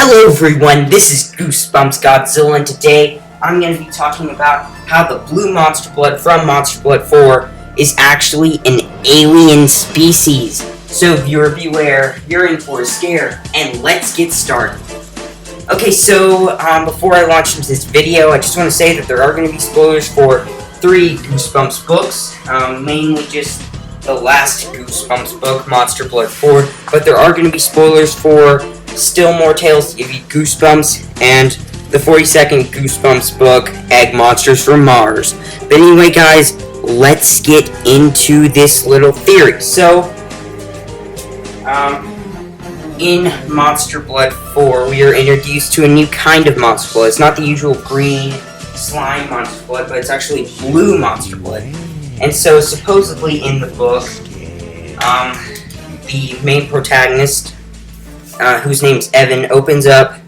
Hello everyone, this is Goosebumps Godzilla, and today I'm going to be talking about how the blue monster blood from Monster Blood 4 is actually an alien species. So viewer beware, you're in for a scare, and let's get started. Okay, so before I launch into this video, I just want to say that there are going to be spoilers for 3 Goosebumps books, mainly just the last Goosebumps book, Monster Blood 4, but there are going to be spoilers for still more tales to give you goosebumps, and the 42nd Goosebumps book, Egg Monsters from Mars. But anyway, guys, let's get into this little theory. So, in Monster Blood 4, we are introduced to a new kind of Monster Blood. It's not the usual green slime Monster Blood, but it's actually blue Monster Blood. And so, supposedly in the book, the main protagonist, whose name's Evan, opens up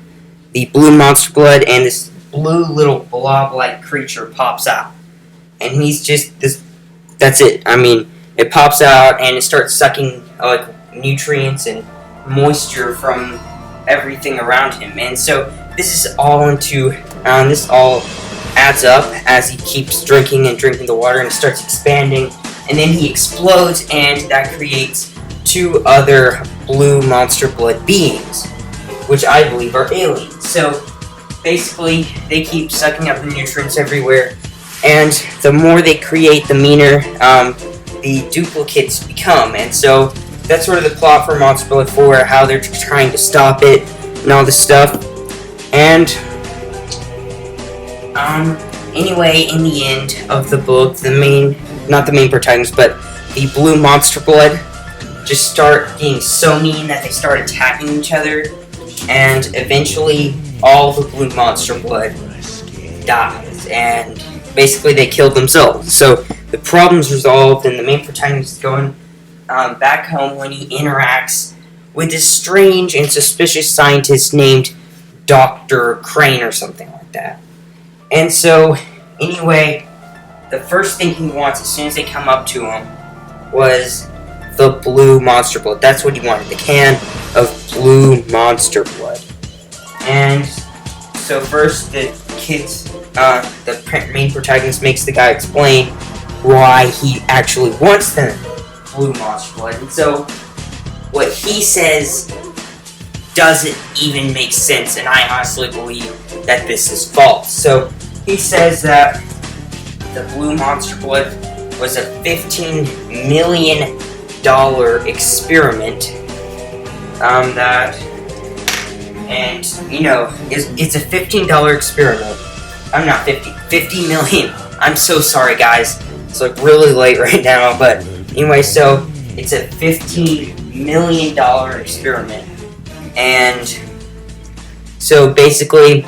the blue monster blood, and this blue little blob-like creature pops out. And he's just this. That's it. I mean, it pops out and it starts sucking like nutrients and moisture from everything around him. And so this is all this all adds up as he keeps drinking and drinking the water, and it starts expanding. And then he explodes, and that creates 2 other blue monster blood beings, which I believe are aliens. So basically, they keep sucking up the nutrients everywhere, and the more they create, the meaner the duplicates become. And so that's sort of the plot for Monster Blood 4, how they're trying to stop it and all this stuff. And anyway, in the end of the book, not the main protagonist, but the blue monster blood just start being so mean that they start attacking each other, and eventually all the blue monster blood dies, and basically they killed themselves. So the problem's resolved, and the main protagonist is going back home when he interacts with this strange and suspicious scientist named Dr. Crane or something like that. And so, anyway, the first thing he wants as soon as they come up to him was the blue monster blood. That's what he wanted, the can of blue monster blood. And so first the main protagonist makes the guy explain why he actually wants the blue monster blood. And so what he says doesn't even make sense, and I honestly believe that this is false. So he says that the blue monster blood was a $15 million experiment it's a $15 experiment. I'm not 50 million. I'm so sorry, guys. It's like really late right now, but anyway, so it's a $15 million experiment. And so basically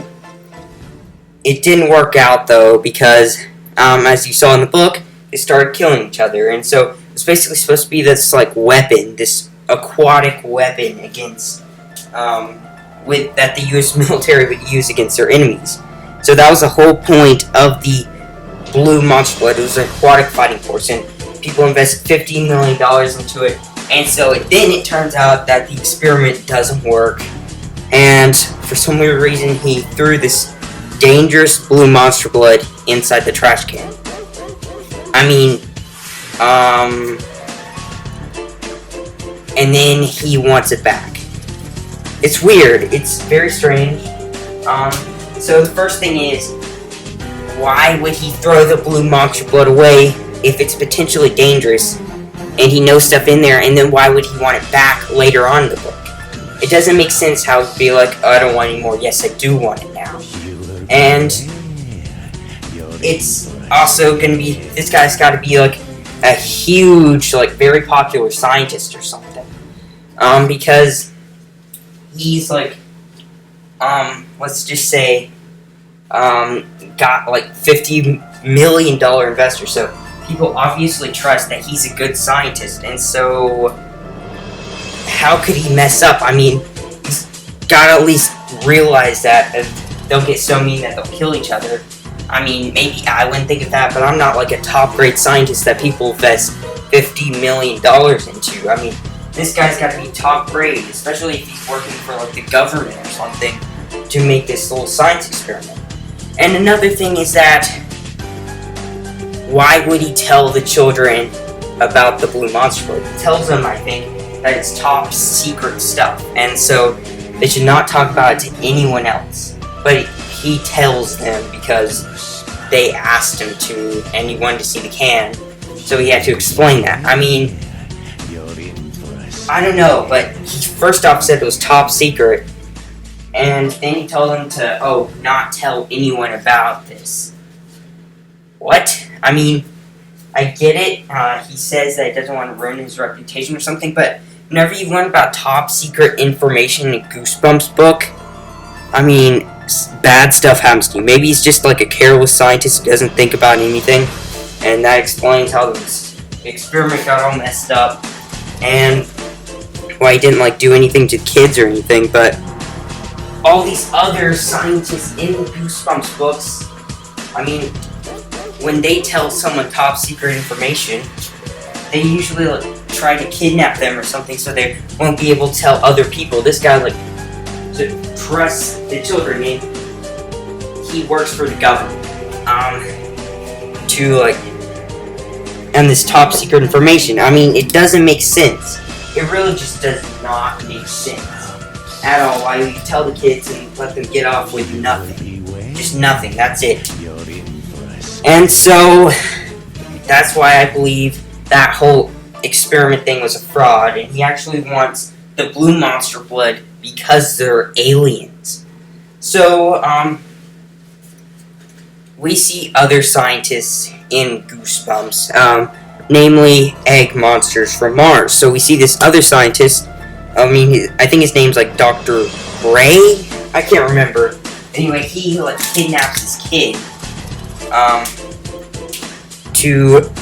it didn't work out though, because as you saw in the book, they started killing each other. And so it's basically supposed to be this like weapon, this aquatic weapon against that the U.S. military would use against their enemies. So that was the whole point of the blue monster blood. It was an aquatic fighting force, and people invested $15 million into it. And so then it turns out that the experiment doesn't work, and for some weird reason he threw this dangerous blue monster blood inside the trash can. I mean, and then he wants it back. It's weird. It's very strange. So the first thing is, why would he throw the blue monster blood away if it's potentially dangerous and he knows stuff in there, and then why would he want it back later on in the book? It doesn't make sense how it would be like, oh, I don't want it anymore. Yes, I do want it now. And it's also gonna be, this guy's gotta be like a huge, like very popular scientist or something. Because he's like, let's just say, got like $50 million investor, so people obviously trust that he's a good scientist. And so how could he mess up? I mean, he's gotta at least realize that they'll get so mean that they'll kill each other. I mean, maybe I wouldn't think of that, but I'm not like a top grade scientist that people invest $50 million into. I mean, this guy's got to be top grade, especially if he's working for like the government or something, to make this little science experiment. And another thing is that, why would he tell the children about the blue monster blood? He tells them, I think, that it's top secret stuff, and so they should not talk about it to anyone else. But he tells them because they asked him to, and he wanted to see the can, so he had to explain that. I mean, I don't know, but he first off said it was top secret, and then he told them to, not tell anyone about this. What? I mean, I get it. He says that he doesn't want to ruin his reputation or something, but whenever you learn about top secret information in a Goosebumps book, I mean, bad stuff happens to you. Maybe he's just like a careless scientist who doesn't think about anything, and that explains how the experiment got all messed up, and why he didn't like do anything to kids or anything. But all these other scientists in the Goosebumps books, I mean, when they tell someone top secret information, they usually try to kidnap them or something so they won't be able to tell other people. This guy to trust the children. He works for the government. And this top secret information. I mean, it doesn't make sense. It really just does not make sense at all. Why you tell the kids and let them get off with nothing. Just nothing. That's it. And so, that's why I believe that whole experiment thing was a fraud, and he actually wants the blue monster blood because they're aliens. So, we see other scientists in Goosebumps, namely egg monsters from Mars. So we see this other scientist, I think his name's like Dr. Gray? I can't remember. Anyway, he kidnaps this kid,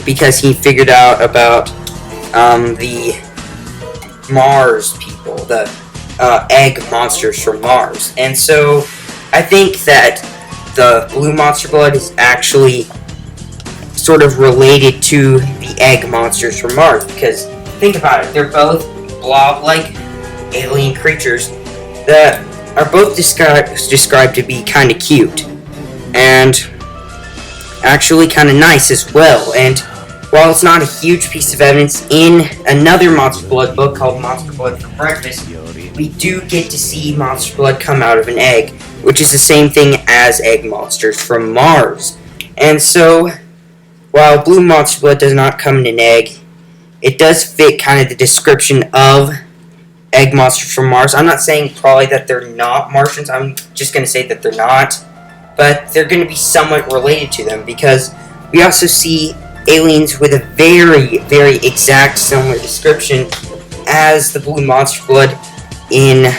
because he figured out about, the Mars people, the, egg monsters from Mars. And so, I think that the blue monster blood is actually sort of related to the egg monsters from Mars, because think about it, they're both blob-like alien creatures that are both described to be kind of cute and actually kind of nice as well. And while it's not a huge piece of evidence, in another Monster Blood book called Monster Blood for Breakfast, we do get to see monster blood come out of an egg, which is the same thing as egg monsters from Mars. And so, while blue monster blood does not come in an egg, it does fit kind of the description of egg monsters from Mars. I'm not saying probably that they're not Martians, I'm just going to say that they're not, but they're going to be somewhat related to them, because we also see aliens with a very, very exact similar description as the blue monster blood in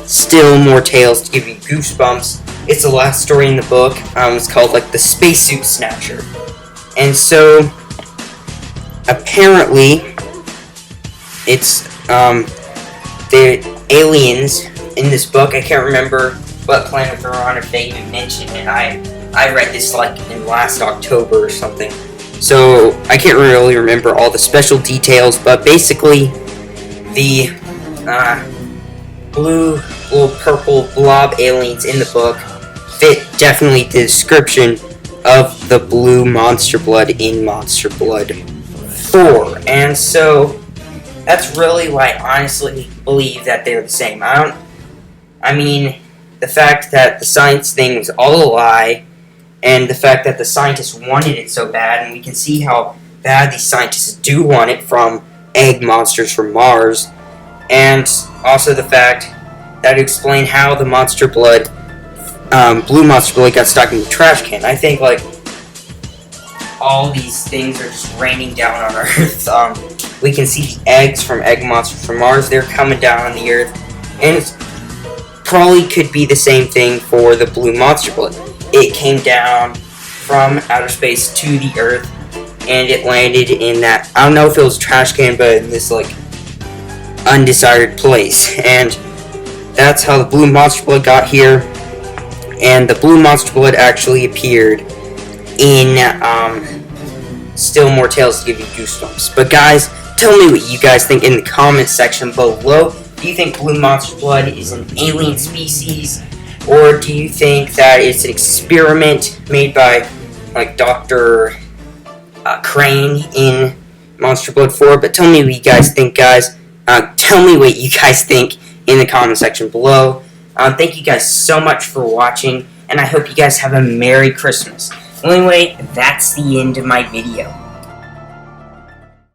Still More Tales to Give You Goosebumps. It's the last story in the book. It's called the Spacesuit Snatcher. And so, apparently, it's the aliens in this book. I can't remember what planet they're on, if they even mentioned it. I read this in last October or something. So I can't really remember all the special details, but basically the blue, little purple blob aliens in the book fit definitely the description of the blue monster blood in Monster Blood 4. And so that's really why I honestly believe that they're the same. I mean, the fact that the science thing was all a lie, and the fact that the scientists wanted it so bad, and we can see how bad these scientists do want it from egg monsters from Mars, and also the fact that it explained how the monster blood, blue monster blood, got stuck in the trash can. I think, all these things are just raining down on Earth. We can see the eggs from egg monsters from Mars, they're coming down on the Earth, and it probably could be the same thing for the blue monster blood. It came down from outer space to the Earth, and it landed in that, I don't know if it was a trash can, but in this, undecided place. And that's how the blue monster blood got here. And the blue monster blood actually appeared in, still more tales to give you goosebumps. But guys, tell me what you guys think in the comment section below. Do you think blue monster blood is an alien species? Or do you think that it's an experiment made by, like, Dr. Crane in Monster Blood 4? But tell me what you guys think, guys. Tell me what you guys think in the comment section below. Thank you guys so much for watching, and I hope you guys have a Merry Christmas. Well, anyway, that's the end of my video.